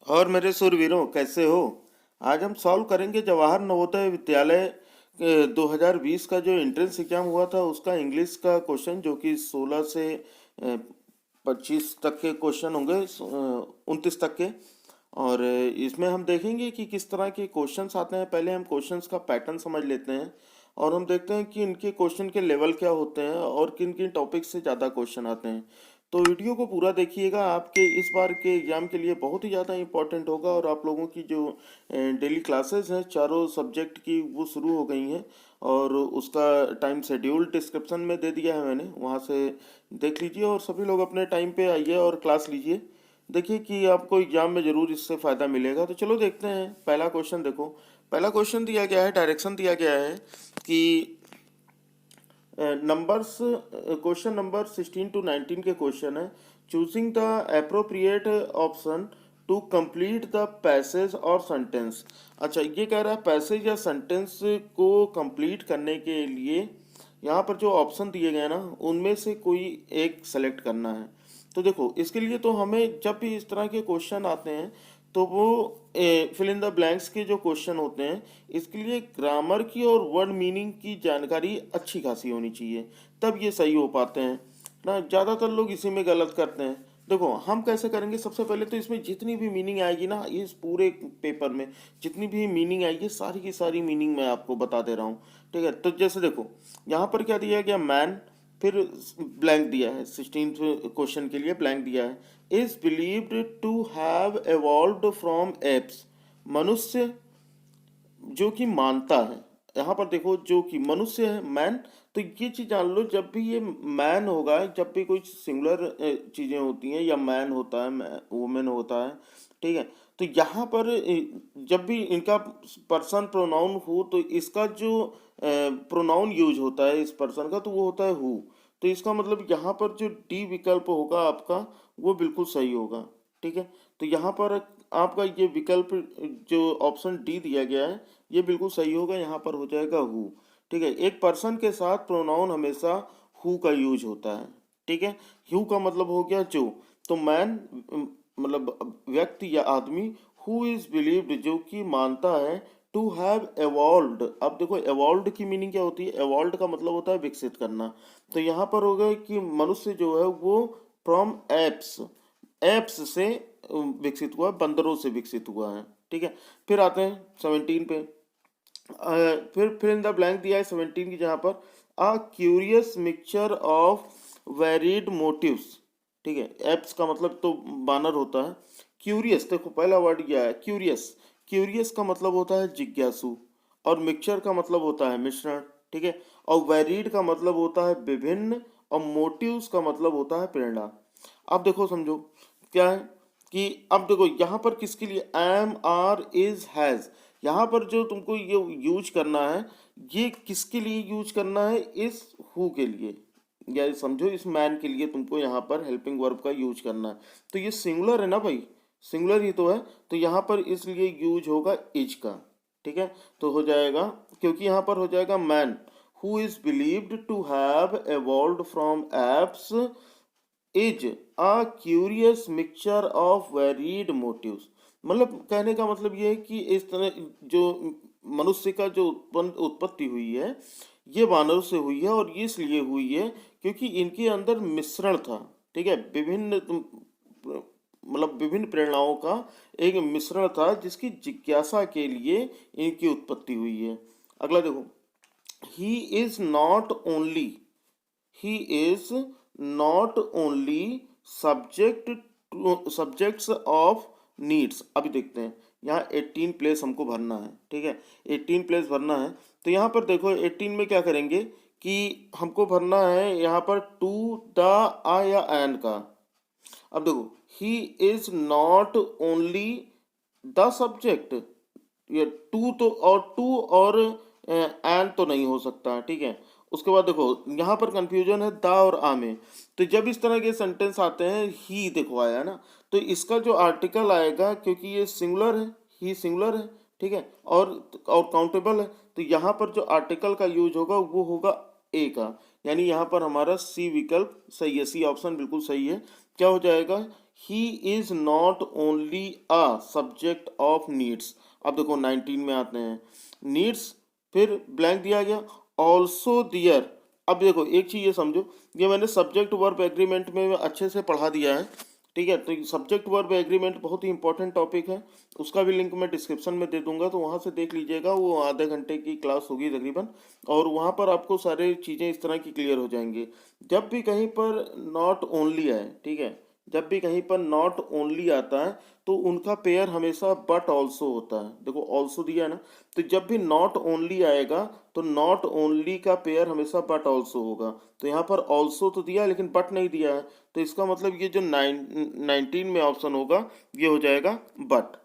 और मेरे सुरवीरों, कैसे हो? आज हम सॉल्व करेंगे जवाहर नवोदय विद्यालय 2020 का जो एंट्रेंस एग्जाम हुआ था उसका इंग्लिश का क्वेश्चन, जो कि 16 से 25 तक के क्वेश्चन होंगे, 29 तक के। और इसमें हम देखेंगे कि किस तरह के क्वेश्चंस आते हैं। पहले हम क्वेश्चंस का पैटर्न समझ लेते हैं और हम देखते हैं कि इनके क्वेश्चन के लेवल क्या होते हैं और किन किन टॉपिक से ज़्यादा क्वेश्चन आते हैं। तो वीडियो को पूरा देखिएगा, आपके इस बार के एग्ज़ाम के लिए बहुत ही ज़्यादा इंपॉर्टेंट होगा। और आप लोगों की जो डेली क्लासेस हैं चारों सब्जेक्ट की, वो शुरू हो गई हैं और उसका टाइम शेड्यूल डिस्क्रिप्शन में दे दिया है मैंने, वहाँ से देख लीजिए। और सभी लोग अपने टाइम पे आइए और क्लास लीजिए। देखिए कि आपको एग्जाम में ज़रूर इससे फ़ायदा मिलेगा। तो चलो देखते हैं। पहला क्वेश्चन देखो। पहला क्वेश्चन दिया गया है, डायरेक्शन दिया गया है कि नंबर्स, क्वेश्चन नंबर 16 to 19 के क्वेश्चन है। Choosing the appropriate option to complete the passage और सेंटेंस। अच्छा, ये कह रहा है पैसेज या सेंटेंस को कंप्लीट करने के लिए यहाँ पर जो ऑप्शन दिए गए ना, उनमें से कोई एक सेलेक्ट करना है। तो देखो, इसके लिए तो हमें जब भी इस तरह के क्वेश्चन आते हैं तो वो फिल इन द ब्लैंक्स के जो क्वेश्चन होते हैं, इसके लिए ग्रामर की और वर्ड मीनिंग की जानकारी अच्छी खासी होनी चाहिए, तब ये सही हो पाते हैं ना। ज़्यादातर लोग इसी में गलत करते हैं। देखो हम कैसे करेंगे, सबसे पहले तो इसमें जितनी भी मीनिंग आएगी ना, इस पूरे पेपर में जितनी भी मीनिंग आएगी, सारी की सारी मीनिंग मैं आपको बता दे रहा हूँ। ठीक है, तो जैसे देखो यहाँ पर क्या दिया गया, मैन, फिर ब्लैंक दिया है। 16th क्वेश्चन के लिए ब्लैंक दिया है। Is believed to have evolved from apes. मनुष्य जो कि मानता है, यहाँ पर देखो जो कि मनुष्य है, मैन। तो ये चीज जान लो, जब भी ये मैन होगा, जब भी कोई सिंगुलर चीजें होती हैं, या मैन होता है, वुमेन होता है, ठीक है। तो यहाँ पर जब भी इनका पर्सन प्रोनाउन हो, तो इसका जो प्रोनाउन यूज होता है इस पर्सन का, तो वो होता है हु। तो इसका मतलब यहाँ पर जो डी विकल्प होगा आपका, वो बिल्कुल सही होगा। ठीक है, तो यहाँ पर आपका ये विकल्प जो ऑप्शन डी दिया गया है, ये बिल्कुल सही होगा। यहाँ पर हो जाएगा हु। ठीक है, एक पर्सन के साथ प्रोनाउन हमेशा हु का यूज होता है। ठीक है, हु का मतलब हो गया जो। तो मैन मतलब व्यक्ति या आदमी, हु इज बिलीव्ड जो कि मानता है, टू हैव एवॉल्व्ड। अब देखो एवॉल्व्ड की मीनिंग क्या होती है, एवॉल्व्ड का मतलब होता है विकसित करना। तो यहाँ पर हो गया कि मनुष्य जो है वो फ्रॉम एप्स, एप्स से विकसित हुआ, बंदरों से विकसित हुआ है। ठीक है, फिर आते हैं 17 पे। फिर इन द ब्लैंक दिया है 17 की जहाँ पर, a curious mixture of varied motives. ठीक है, एप्स का मतलब तो बानर होता है। क्यूरियस, देखो पहला वर्ड क्या है, क्यूरियस। क्यूरियस का मतलब होता है जिज्ञासु, और मिक्सचर का मतलब होता है मिश्रण। ठीक है, और वेरिड का मतलब होता है विभिन्न, और मोटिव्स का मतलब होता है प्रेरणा। अब देखो समझो क्या है कि, अब देखो यहाँ पर किसके लिए, एम, आर, इज, हैज। यहाँ पर जो तुमको ये यूज करना है, ये किसके लिए यूज करना है, इस हु के लिए, या समझो इस मैन के लिए तुमको यहाँ पर हेल्पिंग वर्ब का यूज करना है। तो ये सिंगुलर है ना भाई, सिंगुलर ही तो है। तो यहाँ पर इसलिए यूज होगा इज का। ठीक है, तो हो जाएगा, क्योंकि यहाँ पर हो जाएगा man who is believed to have evolved from apes is a curious mixture of varied motives. मतलब कहने का मतलब ये है कि इस तरह जो मनुष्य का जो उत्पत्ति हुई है, ये वानरों से हुई है, और ये इसलिए हुई है क्योंकि इनके अंदर मिश्रण था। ठीक है, विभिन्न मतलब विभिन्न प्रेरणाओं का एक मिश्रण था, जिसकी जिज्ञासा के लिए इनकी उत्पत्ति हुई है। अगला देखो, he is not only, he is not only subjects of needs। अभी देखते हैं, यहाँ 18 प्लेस हमको भरना है। ठीक है, 18 प्लेस भरना है। तो यहाँ पर देखो 18 में क्या करेंगे कि हमको भरना है यहाँ पर टू, द, आ या एन का। अब देखो, he is not only the subject, ये टू तो, और टू और एन तो नहीं हो सकता। ठीक है, उसके बाद देखो यहाँ पर कंफ्यूजन है द और आ में। तो जब इस तरह के सेंटेंस आते हैं, ही देखो आया ना, तो इसका जो आर्टिकल आएगा, क्योंकि ये सिंगुलर है, ही सिंगुलर है। ठीक है, और काउंटेबल है, तो यहाँ पर जो आर्टिकल का यूज होगा वो होगा ए का। यानी यहाँ पर हमारा सी विकल्प सही है, सी ऑप्शन बिल्कुल सही है। क्या हो जाएगा, he is not only a subject of needs. अब देखो 19 में आते हैं, नीड्स फिर ब्लैंक दिया गया, ऑल्सो दियर। अब देखो एक चीज़ ये समझो, ये मैंने सब्जेक्ट वर्ब एग्रीमेंट में अच्छे से पढ़ा दिया है, ठीक है। तो सब्जेक्ट वर्ब एग्रीमेंट बहुत ही इंपॉर्टेंट टॉपिक है, उसका भी लिंक मैं डिस्क्रिप्शन में दे दूंगा, तो वहाँ से देख लीजिएगा। वो आधे घंटे की क्लास होगी तकरीबन, और वहाँ पर आपको सारी चीज़ें इस तरह की क्लियर हो जाएंगी। जब भी कहीं पर नॉट ओनली आए, ठीक है, जब भी कहीं पर नॉट ओनली आता है तो उनका पेयर हमेशा बट ऑल्सो होता है। देखो ऑल्सो दिया है ना, तो जब भी नॉट ओनली आएगा तो नॉट ओनली का पेयर हमेशा बट ऑल्सो होगा। तो यहाँ पर ऑल्सो तो दिया है लेकिन बट नहीं दिया है, तो इसका मतलब ये जो 19 में ऑप्शन होगा ये हो जाएगा बट।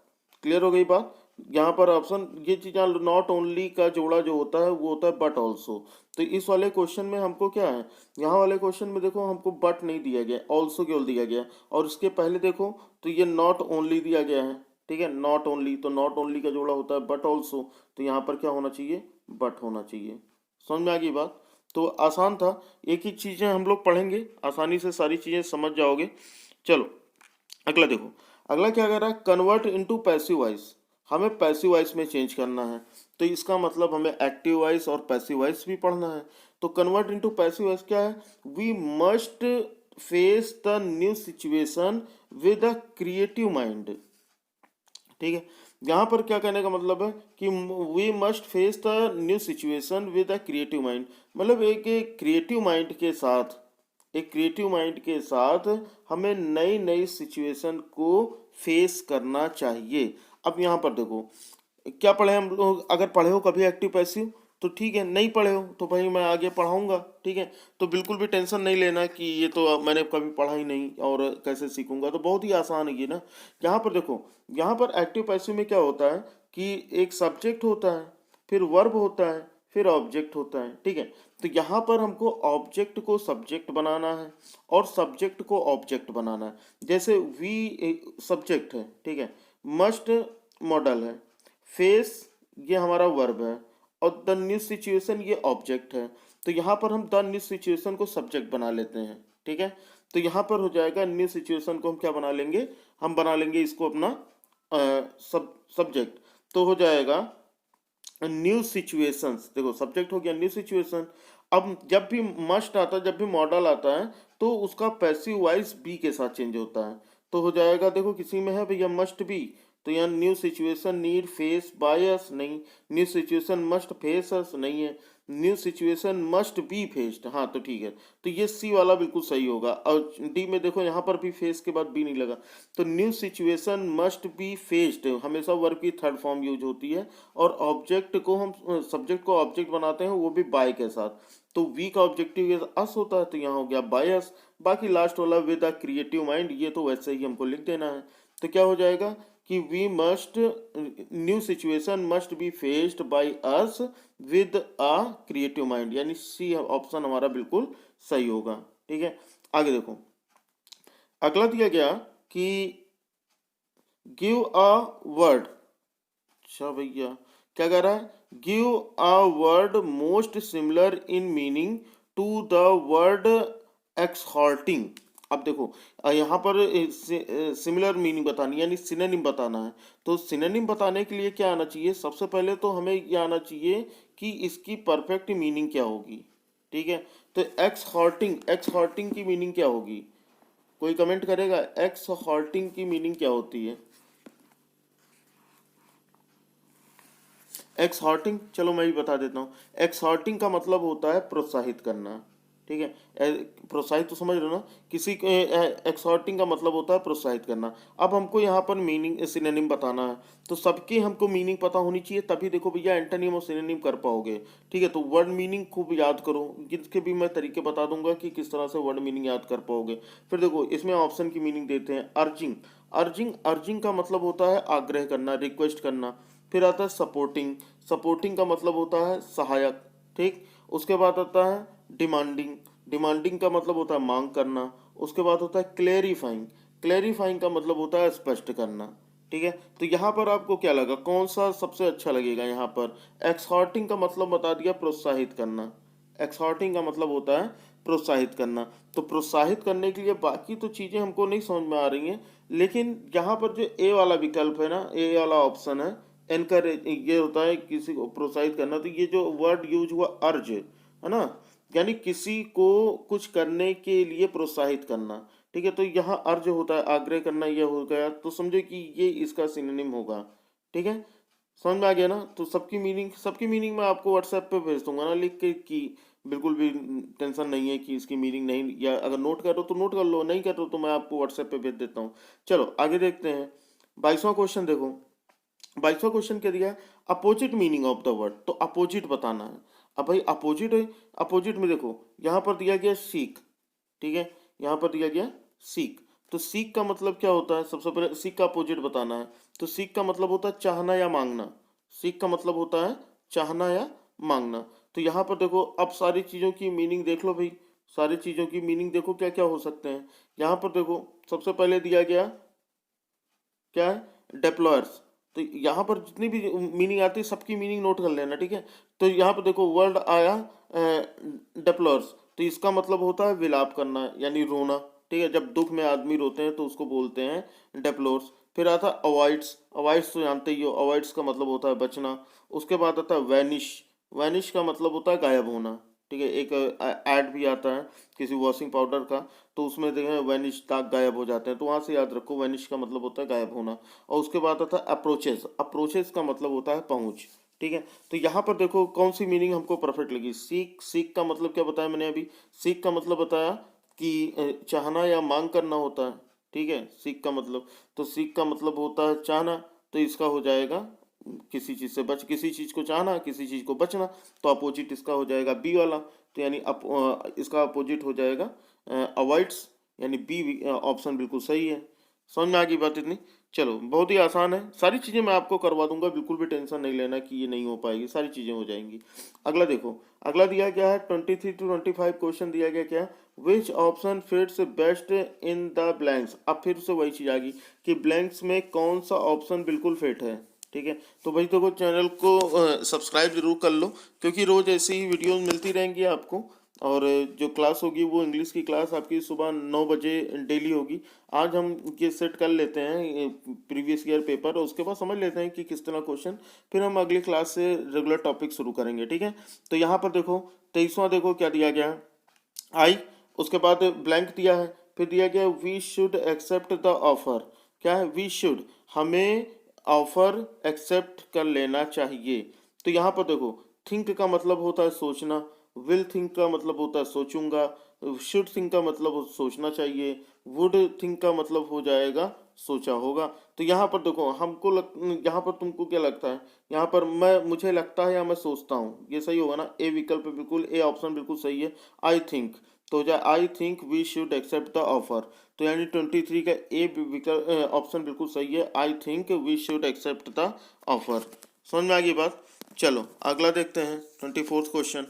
क्लियर हो गई बात। यहाँ पर ऑप्शन ये चीज़, नॉट ओनली का जोड़ा जो होता है वो होता है बट ऑल्सो। तो इस वाले क्वेश्चन में हमको क्या है, यहाँ वाले क्वेश्चन में देखो हमको बट नहीं दिया गया, ऑल्सो केवल दिया गया, और इसके पहले देखो तो ये नॉट ओनली दिया गया है, ठीक है, नॉट ओनली, तो नॉट ओनली का जोड़ा होता है बट ऑल्सो, तो यहाँ पर क्या होना चाहिए, बट होना चाहिए। समझ में आ गई बात। तो आसान था, एक ही चीज़ें हम लोग पढ़ेंगे, आसानी से सारी चीज़ें समझ जाओगे। चलो अगला देखो, अगला क्या कर रहा है, कन्वर्ट इनटू पैसिव वॉइस। हमें पैसिव वॉइस में चेंज करना है, तो इसका मतलब हमें एक्टिव वॉइस और पैसिव वॉइस भी पढ़ना है। तो कन्वर्ट इनटू पैसिव वॉइस क्या है, we must face the new situation with a creative mind, ठीक है। यहाँ पर क्या कहने का मतलब है कि we must face the new situation with a creative mind, मतलब एक क्रिएटिव माइंड के साथ, एक क्रिएटिव माइंड के साथ हमें नई नई सिचुएशन को फेस करना चाहिए। अब यहाँ पर देखो क्या पढ़े हम लोग, अगर पढ़े हो कभी एक्टिव पैसिव तो ठीक है, नहीं पढ़े हो तो भाई मैं आगे पढ़ाऊंगा, ठीक है। तो बिल्कुल भी टेंशन नहीं लेना कि ये तो मैंने कभी पढ़ा ही नहीं और कैसे सीखूंगा, तो बहुत ही आसान है ये ना। यहाँ पर देखो, यहाँ पर एक्टिव पैसिव में क्या होता है कि एक सब्जेक्ट होता है, फिर वर्ब होता है, फिर ऑब्जेक्ट होता है, ठीक है। तो यहाँ पर हमको ऑब्जेक्ट को सब्जेक्ट बनाना है और सब्जेक्ट को ऑब्जेक्ट बनाना है। जैसे वी सब्जेक्ट है, ठीक है, मस्ट मॉडल है, फेस ये हमारा वर्ब है, और द न्यू सिचुएशन ये ऑब्जेक्ट है। तो यहाँ पर हम द न्यू सिचुएशन को सब्जेक्ट बना लेते हैं, ठीक है। तो यहाँ पर हो जाएगा न्यू सिचुएशन को हम क्या बना लेंगे, हम बना लेंगे इसको अपना सब्जेक्ट। तो हो जाएगा न्यू सिचुएशंस, देखो सब्जेक्ट हो गया न्यू सिचुएशन। अब जब भी मस्ट आता है, जब भी मॉडल आता है तो उसका पैसिव वॉइस बी के साथ चेंज होता है। तो हो जाएगा, देखो किसी में है भैया मस्ट बी, तो यहाँ new situation need face by us नहीं, न्यू सिचुएशन मस्ट फेस अस नहीं है, new situation must be faced, हाँ तो ठीक है। तो ये सी वाला बिल्कुल सही होगा। और डी में देखो यहाँ पर भी फेस के बाद बी नहीं लगा, तो new situation must be faced हमेशा वर्ब की थर्ड फॉर्म यूज होती है, और ऑब्जेक्ट को हम सब्जेक्ट को ऑब्जेक्ट बनाते हैं वो भी बाय के साथ। तो वी का ऑब्जेक्टिव अस होता है, तो यहाँ हो गया बाय अस। बाकी लास्ट वाला विद अ क्रिएटिव माइंड, ये तो वैसे ही हमको लिख देना है। तो क्या हो जाएगा कि we must, new situation must be faced by us with a creative mind, यानी सी ऑप्शन हमारा बिल्कुल सही होगा, ठीक है। आगे देखो, अगला दिया गया कि गिव अ वर्ड। अच्छा भैया क्या कह रहा है, give a word most similar in meaning to the word exhorting. अब देखो यहाँ पर सिमिलर मीनिंग बतानी यानी सिनोनिम बताना है। तो सिनोनिम बताने के लिए क्या आना चाहिए, सबसे पहले तो हमें ये आना चाहिए कि इसकी परफेक्ट मीनिंग क्या होगी, ठीक है। तो एक्सहॉर्टिंग, एक्सहॉर्टिंग की मीनिंग क्या होगी, कोई कमेंट करेगा, एक्सहॉर्टिंग की मीनिंग क्या होती है। एक्सहॉर्टिंग, चलो मैं भी बता देता हूँ। एक्सहॉर्टिंग का मतलब होता है प्रोत्साहित करना, ठीक है। प्रोत्साहित तो समझ रहे हो ना, किसी को एक्सहॉर्टिंग का मतलब होता है प्रोत्साहित करना। अब हमको यहाँ पर मीनिंग सिनोनिम बताना है, तो सबकी हमको मीनिंग पता होनी चाहिए, तभी देखो भैया एंटोनिम और सिनोनिम कर पाओगे, ठीक है। तो वर्ड मीनिंग खूब याद करो, जिसके भी मैं तरीके बता दूंगा कि किस तरह से वर्ड मीनिंग याद कर पाओगे। फिर देखो इसमें ऑप्शन की मीनिंग देते हैं, अर्जिंग, अर्जिंग, अर्जिंग का मतलब होता है आग्रह करना, रिक्वेस्ट करना। फिर आता है सपोर्टिंग, सपोर्टिंग का मतलब होता है सहायक, ठीक। उसके बाद आता है डिमांडिंग, डिमांडिंग का मतलब होता है मांग करना। उसके बाद होता है क्लेरिफाइंग, क्लेरिफाइंग का मतलब होता है स्पष्ट करना, ठीक है। तो यहाँ पर आपको क्या लगा, कौन सा सबसे अच्छा लगेगा, यहाँ पर एक्सहॉर्टिंग का मतलब बता दिया प्रोत्साहित करना, एक्सहॉर्टिंग का मतलब होता है प्रोत्साहित करना। तो प्रोत्साहित करने के लिए बाकी तो चीज़ें हमको नहीं समझ में आ रही हैं, लेकिन यहाँ पर जो ए वाला विकल्प है ना, ए वाला ऑप्शन है, एनकरेज, ये होता है किसी को प्रोत्साहित करना। तो ये जो वर्ड यूज हुआ अर्ज है ना, यानी किसी को कुछ करने के लिए प्रोत्साहित करना। ठीक है, तो यहाँ अर्ज होता है, आग्रह करना, ये हो गया। तो समझो कि ये इसका सिनोनिम होगा। ठीक है, समझ में आ गया ना। तो सबकी मीनिंग मैं आपको व्हाट्सएप पे भेज दूंगा ना लिख के, कि बिल्कुल भी टेंशन नहीं है कि इसकी मीनिंग नहीं, या अगर नोट करो तो नोट कर लो, नहीं करो तो मैं आपको व्हाट्सएप पे भेज देता हूँ। चलो आगे देखते हैं। 22वां क्वेश्चन देखो। 22वां क्वेश्चन क्या दिया है, opposite meaning of the word. तो अपोजिट बताना है। अब भाई अपोजिट है, अपोजिट में देखो यहाँ पर दिया गया सीख। ठीक है, यहाँ पर दिया गया सीख। तो सीख का मतलब क्या होता है, सबसे पहले सीख का अपोजिट बताना है। तो सीख का मतलब होता है चाहना या मांगना। सीख का मतलब होता है चाहना या मांगना। तो यहाँ पर देखो, अब सारी चीज़ों की मीनिंग देख लो भाई, सारी चीज़ों की मीनिंग देखो क्या क्या हो सकते हैं। यहाँ पर देखो सबसे पहले दिया गया क्या है, डेप्लॉयर्स। तो यहाँ पर जितनी भी मीनिंग आती है सबकी मीनिंग नोट कर लेना। ठीक है, तो यहाँ पर देखो वर्ड आया डेप्लॉयर्स। तो इसका मतलब होता है विलाप करना यानी रोना। ठीक है, जब दुख में आदमी रोते हैं तो उसको बोलते हैं डेप्लोर्स। फिर आता है अवॉइड्स। अवॉइड्स तो जानते ही हो, अवॉइड्स का मतलब होता है बचना। उसके बाद आता है वैनिश। वैनिश का मतलब होता है गायब होना। ठीक है, एक ऐड भी आता है किसी वॉशिंग पाउडर का, तो उसमें देखें वैनिश, दाग गायब हो जाते हैं, तो वहाँ से याद रखो वैनिश का मतलब होता है गायब होना। और उसके बाद आता है अप्रोचेस। अप्रोचेस का मतलब होता है पहुँच। ठीक है, तो यहाँ पर देखो कौन सी मीनिंग हमको परफेक्ट लगी। सीख, सीख का मतलब क्या बताया मैंने अभी, सीख का मतलब बताया कि चाहना या मांग करना होता है। ठीक है, सीख का मतलब, तो सीख का मतलब होता है चाहना। तो इसका हो जाएगा किसी चीज़ से बच, किसी चीज़ को चाहना, किसी चीज़ को बचना। तो अपोजिट इसका हो जाएगा बी वाला। तो यानी इसका अपोजिट हो जाएगा अवॉइड्स, यानी बी ऑप्शन बिल्कुल सही है। समझ में आ गई बात इतनी। चलो बहुत ही आसान है, सारी चीज़ें मैं आपको करवा दूंगा, बिल्कुल भी टेंशन नहीं लेना कि ये नहीं हो पाएगी, सारी चीज़ें हो जाएंगी। अगला देखो, अगला दिया गया है 23 to 25 क्वेश्चन दिया गया क्या, which option fits best in the blanks. अब फिर से वही चीज़ आ गई कि ब्लैंक्स में कौन सा ऑप्शन बिल्कुल फिट है। ठीक है, तो भाई देखो चैनल को सब्सक्राइब जरूर कर लो, क्योंकि रोज़ ऐसी ही वीडियोस मिलती रहेंगी आपको। और जो क्लास होगी वो इंग्लिश की क्लास आपकी सुबह 9 बजे डेली होगी। आज हम ये सेट कर लेते हैं प्रीवियस ईयर पेपर, और उसके बाद समझ लेते हैं कि किस तरह क्वेश्चन, फिर हम अगली क्लास से रेगुलर टॉपिक शुरू करेंगे। ठीक है, तो यहाँ पर देखो 23वां देखो क्या दिया गया है, आई, उसके बाद ब्लैंक दिया है, फिर दिया गया we should accept the offer. क्या है, वी शुड, हमें ऑफर एक्सेप्ट कर लेना चाहिए। तो यहाँ पर देखो थिंक का मतलब होता है सोचना, विल थिंक का मतलब होता है सोचूंगा, शुड थिंक का मतलब सोचना चाहिए, वुड थिंक का मतलब हो जाएगा सोचा होगा। तो यहाँ पर देखो यहाँ पर तुमको क्या लगता है, यहाँ पर मुझे लगता है या मैं सोचता हूँ, ये सही होगा ना। ए विकल्प बिल्कुल, ए ऑप्शन बिल्कुल सही है। आई थिंक, तो हो जाए I think we should accept the offer. तो यानी 23 का ए विकल्प ऑप्शन बिल्कुल सही है, I think we should accept the offer. समझ में आ गई बात। चलो अगला देखते हैं 24th क्वेश्चन।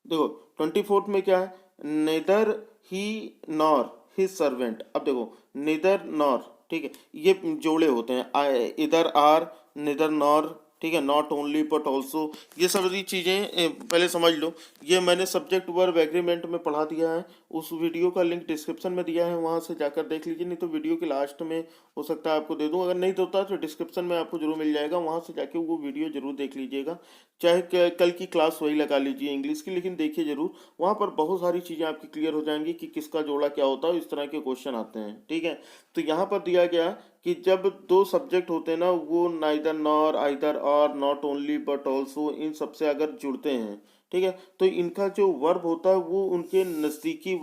देखो 24th में क्या है, नेदर ही नॉर हिज सर्वेंट। अब देखो नेदर नॉर, ठीक है, ये जोड़े होते हैं, इधर आर, नेदर नॉर, ठीक है, नॉट ओनली बट ऑल्सो, ये सारी चीज़ें पहले समझ लो। ये मैंने सब्जेक्ट वर्ब एग्रीमेंट में पढ़ा दिया है, उस वीडियो का लिंक डिस्क्रिप्शन में दिया है, वहाँ से जाकर देख लीजिए, नहीं तो वीडियो के लास्ट में हो सकता है आपको दे दूँ, अगर नहीं होता तो डिस्क्रिप्शन में आपको जरूर मिल जाएगा, वहाँ से जाके वो वीडियो जरूर देख लीजिएगा। चाहे कल की क्लास वही लगा लीजिए इंग्लिश की, लेकिन देखिए जरूर, वहाँ पर बहुत सारी चीज़ें आपकी क्लियर हो जाएंगी कि किसका जोड़ा क्या होता है, इस तरह के क्वेश्चन आते हैं। ठीक है, तो यहाँ पर दिया गया कि जब दो सब्जेक्ट होते हैं ना, वो नाइदर नॉर, आइदर और, नॉट ओनली बट ऑल्सो, इन सबसे अगर जुड़ते हैं, ठीक है, तो इनका जो वर्ब होता है वो उनके नज़दीकी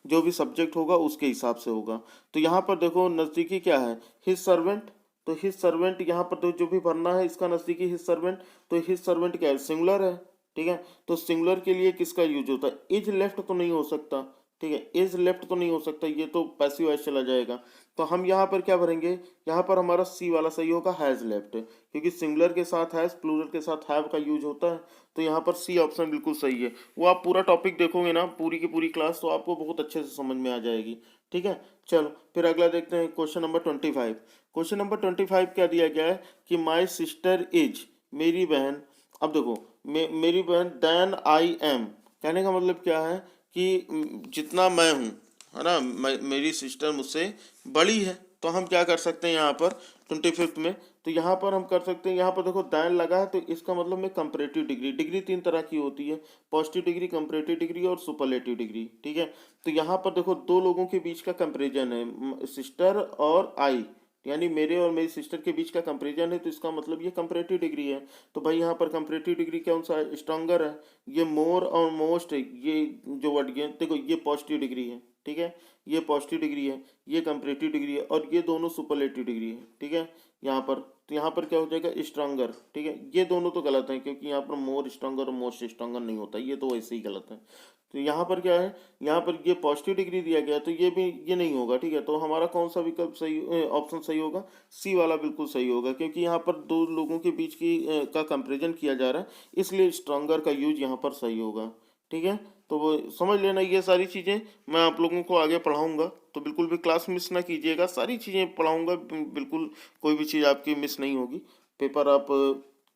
जो भी सब्जेक्ट होगा उसके हिसाब से होगा। तो यहाँ पर देखो नज़दीकी क्या है, हिज सर्वेंट। तो हिज सर्वेंट यहाँ पर तो जो भी भरना है इसका नज़दीकी हिज सर्वेंट। तो हिज सर्वेंट क्या है, सिंगुलर है। ठीक है, तो सिंगुलर के लिए किसका यूज होता है, इज लेफ्ट तो नहीं हो सकता। ठीक है, इज लेफ्ट तो नहीं हो सकता, ये तो पैसिव वॉइस चला जाएगा। तो हम यहाँ पर क्या भरेंगे, यहाँ पर हमारा सी वाला सही होगा, हैज़ लेफ्ट, क्योंकि सिंगुलर के साथ हैज़, प्लूरल के साथ हैव का यूज होता है। तो यहाँ पर सी ऑप्शन बिल्कुल सही है। वो आप पूरा टॉपिक देखोगे ना, पूरी की पूरी क्लास, तो आपको बहुत अच्छे से समझ में आ जाएगी। ठीक है। चलो फिर अगला देखते हैं, क्वेश्चन नंबर 25। क्वेश्चन नंबर 25 क्या दिया गया है कि माई सिस्टर इज, मेरी बहन, अब देखो मेरी बहन देन आई एम, कहने का मतलब क्या है कि जितना मैं हूँ, है ना, मेरी सिस्टर मुझसे बड़ी है। तो हम क्या कर सकते हैं यहाँ पर 25th में, तो यहाँ पर हम कर सकते हैं, यहाँ पर देखो दैन लगा है तो इसका मतलब में कंपैरेटिव डिग्री, डिग्री तीन तरह की होती है, पॉजिटिव डिग्री, कंपैरेटिव डिग्री और सुपरलेटिव डिग्री, ठीक है। तो यहाँ पर देखो दो लोगों के बीच का कंपैरिजन है, सिस्टर और आई, यानी मेरे और मेरी सिस्टर के बीच का कंपैरिजन है, तो इसका मतलब ये कंपैरेटिव डिग्री है। तो भाई यहाँ पर कंपैरेटिव डिग्री कौन सा है, स्ट्रॉन्गर है, ये मोर और मोस्ट है, ये जो वर्ड गए देखो ये पॉजिटिव डिग्री है, ठीक है, ये पॉजिटिव डिग्री है, ये कंपैरेटिव डिग्री है, और ये दोनों सुपरलेटिव डिग्री है, ठीक है। यहाँ पर तो यहाँ पर क्या हो जाएगा, स्ट्रॉन्गर, ठीक है। ये दोनों तो गलत है क्योंकि यहाँ पर मोर स्ट्रॉन्गर और मोस्ट स्ट्रॉन्गर नहीं होता, ये तो वैसे ही गलत है। तो यहाँ पर क्या है, यहाँ पर ये पॉजिटिव डिग्री दिया गया तो ये भी ये नहीं होगा, ठीक है। तो हमारा कौन सा विकल्प सही, ऑप्शन सही होगा, सी वाला बिल्कुल सही होगा, क्योंकि यहाँ पर दो लोगों के बीच की का कंपैरिजन किया जा रहा है, इसलिए स्ट्रॉन्गर का यूज यहाँ पर सही होगा, ठीक है। तो वो समझ लेना, ये सारी चीज़ें मैं आप लोगों को आगे पढ़ाऊंगा, तो बिल्कुल भी क्लास मिस ना कीजिएगा, सारी चीज़ें पढ़ाऊंगा, बिल्कुल कोई भी चीज़ आपकी मिस नहीं होगी, पेपर आप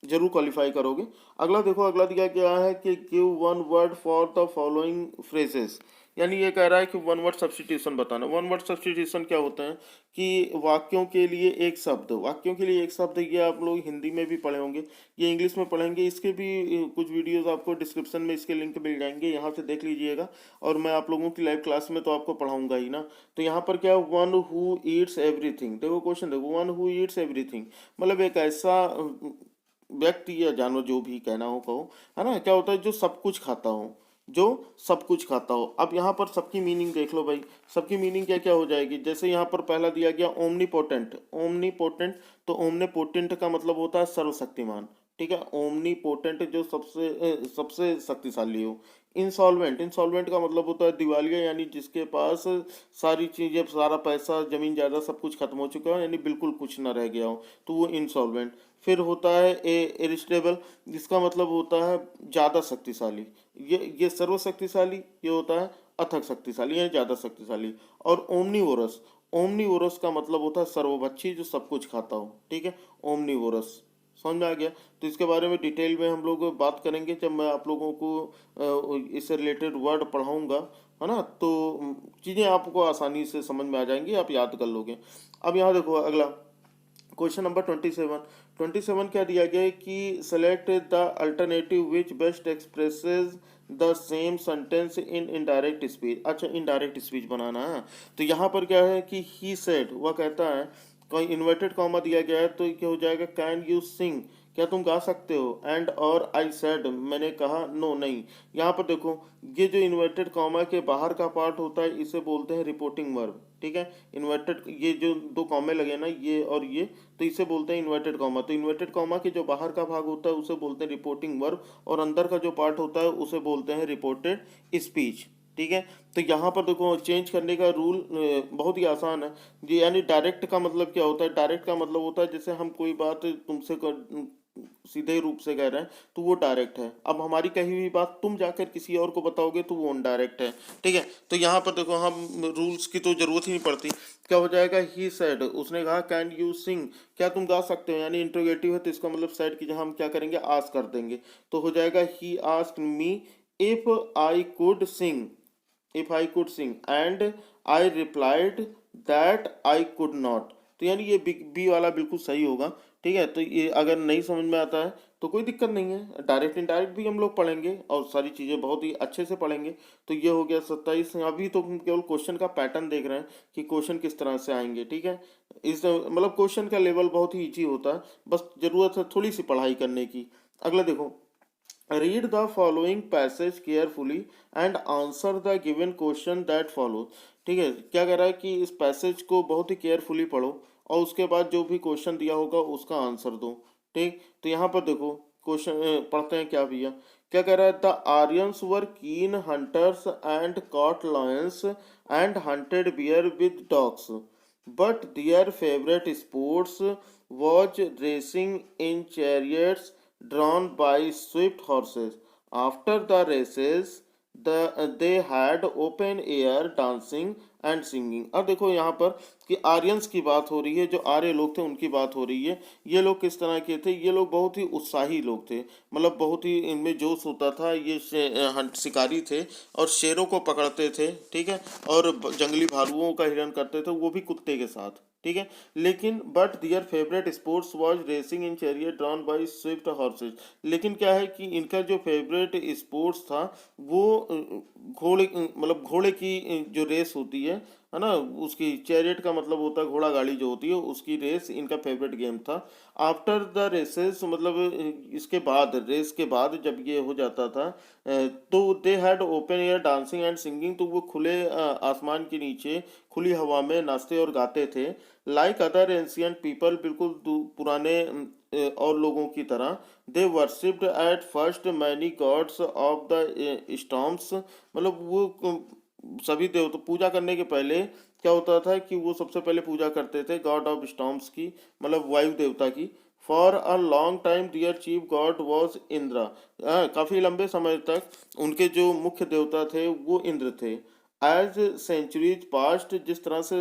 जरूर क्वालिफाई करोगे। अगला देखो, अगला दिया गया है कि give one word for the following phrases, यानी ये कह रहा है कि वन वर्ड सब्स्टिट्यूशन बताना। वन वर्ड सब्स्टिट्यूशन क्या होता है कि वाक्यों के लिए एक शब्द, वाक्यों के लिए एक शब्द, ये आप लोग हिंदी में भी पढ़े होंगे, ये इंग्लिश में पढ़ेंगे, इसके भी कुछ वीडियोस आपको डिस्क्रिप्शन में इसके लिंक मिल जाएंगे, यहाँ से देख लीजिएगा, और मैं आप लोगों की लाइव क्लास में तो आपको पढ़ाऊंगा ही ना। तो यहाँ पर क्या, वन हु ईट्स एवरीथिंग, देखो क्वेश्चन देखो, वन हु ईट्स एवरीथिंग मतलब एक ऐसा व्यक्ति या जानवर, जो भी कहना हो कहो, है ना, क्या होता है, जो सब कुछ खाता हो, जो सब कुछ खाता हो। अब यहाँ पर सबकी मीनिंग देख लो भाई, सबकी मीनिंग क्या क्या हो जाएगी, जैसे यहाँ पर पहला दिया गया ओमनीपोटेंट, ओमनीपोटेंट, तो ओमनीपोटेंट का मतलब होता है सर्वशक्तिमान, ठीक है, ओमनीपोटेंट जो सबसे शक्तिशाली हो। इंसॉल्वेंट, इंसॉल्वेंट का मतलब होता है दिवालिया, यानी जिसके पास सारी चीज़ें, सारा पैसा, जमीन जायदाद सब कुछ खत्म हो चुका हो, यानी बिल्कुल कुछ ना रह गया हो, तो वो इंसॉल्वेंट। फिर होता है इरिस्टेबल, जिसका मतलब होता है ज़्यादा शक्तिशाली, ये सर्वशक्तिशाली, ये होता है अथक शक्तिशाली, यानी ज़्यादा शक्तिशाली। और ओमनीवोरस, ओमनीवोरस का मतलब होता है सर्वभक्षी, जो सब कुछ खाता हो, ठीक है, ओमनीवोरस। समझ में आ गया। तो इसके बारे में डिटेल में हम लोग बात करेंगे जब मैं आप लोगों को इससे रिलेटेड वर्ड पढ़ाऊंगा, है ना, तो चीज़ें आपको आसानी से समझ में आ जाएंगी, आप याद कर लोगे। अब यहाँ देखो अगला क्वेश्चन नंबर 27। 27 क्या दिया गया है कि select the alternative which best expresses the same sentence in indirect speech. अच्छा, इनडायरेक्ट स्पीच बनाना है, तो यहाँ पर क्या है कि ही सेड, वह कहता है, कोई इन्वर्टेड कॉमा दिया गया है, तो क्या हो जाएगा, कैन यू सिंग, क्या तुम गा सकते हो, एंड और आई सेड, मैंने कहा, नो नहीं। यहाँ पर देखो, ये जो इन्वर्टेड कॉमा के बाहर का पार्ट होता है इसे बोलते हैं रिपोर्टिंग वर्ब, ठीक है। इन्वर्टेड, ये जो दो कॉमे लगे ना, ये और ये, तो इसे बोलते हैं इन्वर्टेड कॉमा। तो इन्वर्टेड कॉमा के जो बाहर का भाग होता है उसे बोलते हैं रिपोर्टिंग वर्ब, और अंदर का जो पार्ट होता है उसे बोलते हैं रिपोर्टेड स्पीच, ठीक है। तो यहाँ पर देखो चेंज करने का रूल बहुत ही आसान है जी, यानी डायरेक्ट का मतलब क्या होता है, डायरेक्ट का मतलब होता है जैसे हम कोई बात तुमसे सीधे रूप से कह रहे हैं तो वो डायरेक्ट है। अब हमारी कही हुई बात तुम जाकर किसी और को बताओगे तो वो इनडायरेक्ट है, ठीक है। तो यहाँ पर देखो हम रूल्स की तो जरूरत ही नहीं पड़ती, क्या हो जाएगा, ही सेड, उसने कहा, कैन यू सिंग, क्या तुम गा सकते हो, यानी इंट्रोगेटिव है तो इसका मतलब सेड की जगह हम क्या करेंगे, आस्क कर देंगे, तो हो जाएगा he asked me if I could sing, if I could sing, and I replied that I could not. तो यानी ये बी वाला बिल्कुल सही होगा, ठीक है। तो ये अगर नहीं समझ में आता है तो कोई दिक्कत नहीं है, डायरेक्ट इनडायरेक्ट भी हम लोग पढ़ेंगे और सारी चीज़ें बहुत ही अच्छे से पढ़ेंगे। तो ये हो गया 27। अभी तो हम केवल क्वेश्चन का पैटर्न देख रहे हैं कि क्वेश्चन किस तरह से आएंगे, ठीक है। इस मतलब क्वेश्चन का लेवल बहुत ही ईजी होता है, बस ज़रूरत है थोड़ी सी पढ़ाई करने की। अगला देखो, read the following passage carefully and answer the given question that follow. ठीक है, क्या कह रहा है कि इस पैसेज को बहुत ही केयरफुली पढ़ो और उसके बाद जो भी क्वेश्चन दिया होगा उसका आंसर दो, ठीक। तो यहाँ पर देखो क्वेश्चन पढ़ते हैं क्या भैया, क्या कह रहा है, the Aryans were keen hunters and caught lions and hunted bear with dogs, but their favorite sports was racing in chariots drawn by swift horses. After the races, they had open air dancing and singing. अब देखो यहाँ पर कि Aryans की बात हो रही है, जो आर्य लोग थे उनकी बात हो रही है। ये लोग किस तरह के थे? ये लोग बहुत ही उत्साही लोग थे, मतलब बहुत ही इनमें जोश होता था। ये शिकारी थे और शेरों को पकड़ते थे, ठीक है, और जंगली भालुओं का हिरण करते थे, वो भी कुत्ते के साथ, ठीक है। लेकिन but their favourite sports was racing in chariot drawn by swift horses. लेकिन क्या है कि इनका जो फेवरेट स्पोर्ट्स था वो घोड़े, मतलब घोड़े की जो रेस होती है ना, उसकी चैरियट का मतलब होता है घोड़ा गाड़ी जो होती है, उसकी रेस इनका फेवरेट गेम था। आफ्टर द रेसेस, मतलब इसके बाद, रेस के बाद जब ये हो जाता था तो they had open air dancing and singing, तो वो खुले आसमान के नीचे खुली हवा में नाचते और गाते थे। लाइक अदर एंशियंट पीपल, बिल्कुल पुराने और लोगों की तरह। They worshipped at first many gods of the storms, मतलब वो सभी देवता पूजा करने के पहले क्या होता था कि वो सबसे पहले पूजा करते थे गॉड ऑफ स्टॉर्म्स की, मतलब वायु देवता की। For a long time their chief god was Indra. काफी लंबे समय तक उनके जो मुख्य देवता थे वो इंद्र थे। एज सेंचुरीज पास्ट, जिस तरह से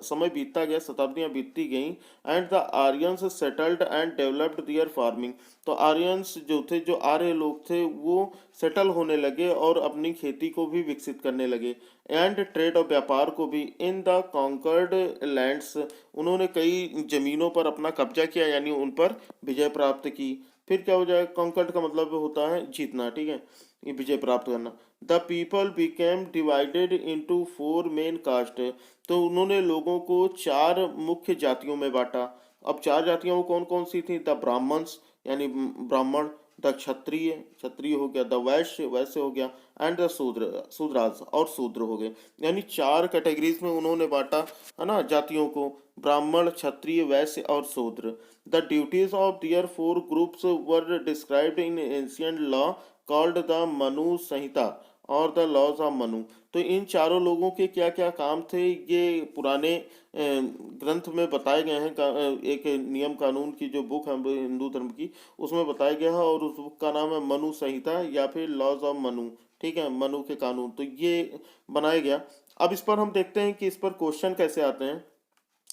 समय बीतता गया, शताब्दियां बीतती गईं, and the Aryans settled and developed their farming, तो आर्यंस जो थे, जो आर्य लोग थे, वो सेटल होने लगे और अपनी खेती को भी विकसित करने लगे। एंड ट्रेड और व्यापार को भी। इन द कॉन्कर्ड लैंड्स, उन्होंने कई जमीनों पर अपना कब्जा किया, यानी उन पर विजय प्राप्त की। फिर क्या हो जाए? कॉन्कर्ड का मतलब होता है जीतना, ठीक है, ये विजय प्राप्त करना। The people became divided into four main caste, तो उन्होंने लोगों को चार मुख्य जातियों में बांटा। अब चार जातियां वो कौन कौन सी थी? द ब्राह्मण्स, यानी ब्राह्मण, द क्षत्रिय, क्षत्रिय हो गया, द वैश्य, वैश्य हो गया, एंड द शूद्र, शूद्रास और शूद्र हो गए। यानी चार कैटेगरीज में उन्होंने बांटा, है ना, जातियों को, ब्राह्मण, क्षत्रिय, वैश्य और शूद्र। The duties of their four groups were described in ancient law called the Manu Samhita और द लॉज ऑफ मनु। तो इन चारों लोगों के क्या क्या काम थे, ये पुराने ग्रंथ में बताए गए हैं। एक नियम कानून की जो बुक है हिंदू धर्म की, उसमें बताया गया है, और उस बुक का नाम है मनु संहिता या फिर लॉज ऑफ मनु, ठीक है, मनु के कानून। तो ये बनाया गया। अब इस पर हम देखते हैं कि इस पर क्वेश्चन कैसे आते हैं।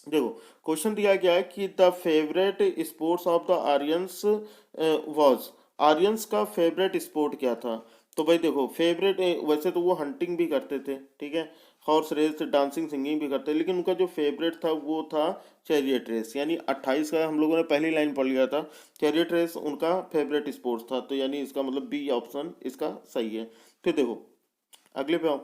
देखो, क्वेश्चन दिया गया है कि the favourite sports of the Aryans was, Aryans का फेवरेट स्पोर्ट क्या था? तो भाई देखो, फेवरेट वैसे तो वो हंटिंग भी करते थे, ठीक है, हॉर्स रेस, डांसिंग, सिंगिंग भी करते, लेकिन उनका जो फेवरेट था वो था चैरियट रेस। यानी 28 का हम लोगों ने पहली लाइन पढ़ लिया था, चैरियट रेस उनका फेवरेट स्पोर्ट्स था, तो यानी इसका मतलब बी ऑप्शन इसका सही है। फिर देखो अगले पे आओ।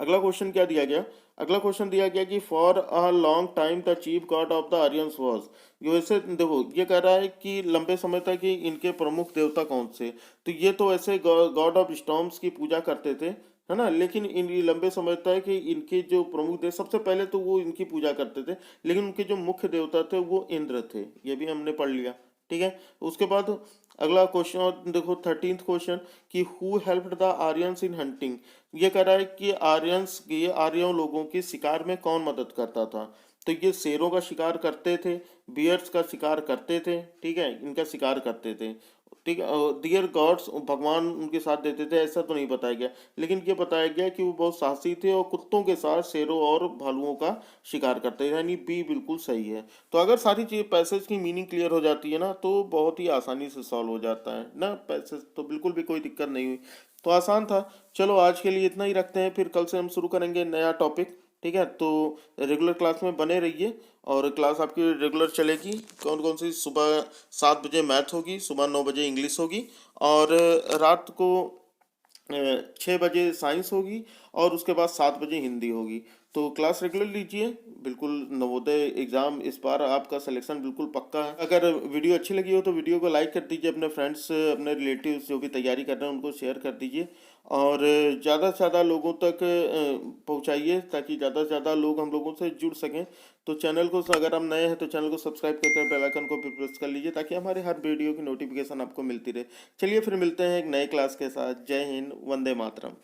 अगला क्वेश्चन क्या दिया गया? अगला क्वेश्चन दिया गया कि for a long time the chief God of the Aryans was. वैसे देखो, ये कह रहा है कि लंबे समय तक ही इनके प्रमुख देवता कौन से, तो ये तो ऐसे गॉड ऑफ स्टॉर्म्स की पूजा करते थे, है ना, लेकिन इन ये लंबे समय तक कि इनके जो प्रमुख देव, सबसे पहले तो वो इनकी पूजा करते थे, लेकिन उनके जो मुख्य देवता थे वो इंद्र थे, ये भी हमने पढ़ लिया, ठीक है। उसके बाद अगला क्वेश्चन देखो, 13th क्वेश्चन कि who helped the Aryans in hunting. ये कह रहा है कि आर्यंस, ये आर्यों लोगों की शिकार में कौन मदद करता था? तो ये शेरों का शिकार करते थे, बियर्स का शिकार करते थे, ठीक है, इनका शिकार करते थे, ठीक है। डियर गॉड्स, भगवान उनके साथ देते थे, ऐसा तो नहीं बताया गया, लेकिन ये बताया गया कि वो बहुत साहसी थे और कुत्तों के साथ शेरों और भालुओं का शिकार करते थे, यानी बी बिल्कुल सही है। तो अगर सारी चीज पैसेज की मीनिंग क्लियर हो जाती है ना, तो बहुत ही आसानी से सॉल्व हो जाता है ना, पैसेज तो बिल्कुल भी कोई दिक्कत नहीं हुई, तो आसान था। चलो आज के लिए इतना ही रखते हैं, फिर कल से हम शुरू करेंगे नया टॉपिक, ठीक है। तो रेगुलर क्लास में बने रहिए, और क्लास आपकी रेगुलर चलेगी। कौन कौन सी? सुबह 7 बजे मैथ होगी, सुबह 9 बजे इंग्लिश होगी, और रात को 6 बजे साइंस होगी, और उसके बाद 7 बजे हिंदी होगी। तो क्लास रेगुलर लीजिए, बिल्कुल नवोदय एग्ज़ाम इस बार आपका सिलेक्शन बिल्कुल पक्का है। अगर वीडियो अच्छी लगी हो तो वीडियो को लाइक कर दीजिए, अपने फ्रेंड्स, अपने रिलेटिव्स जो भी तैयारी कर रहे हैं उनको शेयर कर दीजिए, और ज़्यादा से ज़्यादा लोगों तक पहुंचाइए, ताकि ज़्यादा से ज़्यादा लोग हम लोगों से जुड़ सकें। तो चैनल को, अगर आप नए हैं तो चैनल को सब्सक्राइब कर बेल आइकन को भी प्रेस कर लीजिए, ताकि हमारे हर वीडियो की नोटिफिकेशन आपको मिलती रहे। चलिए फिर मिलते हैं एक नए क्लास के साथ। जय हिंद, वंदे मातरम।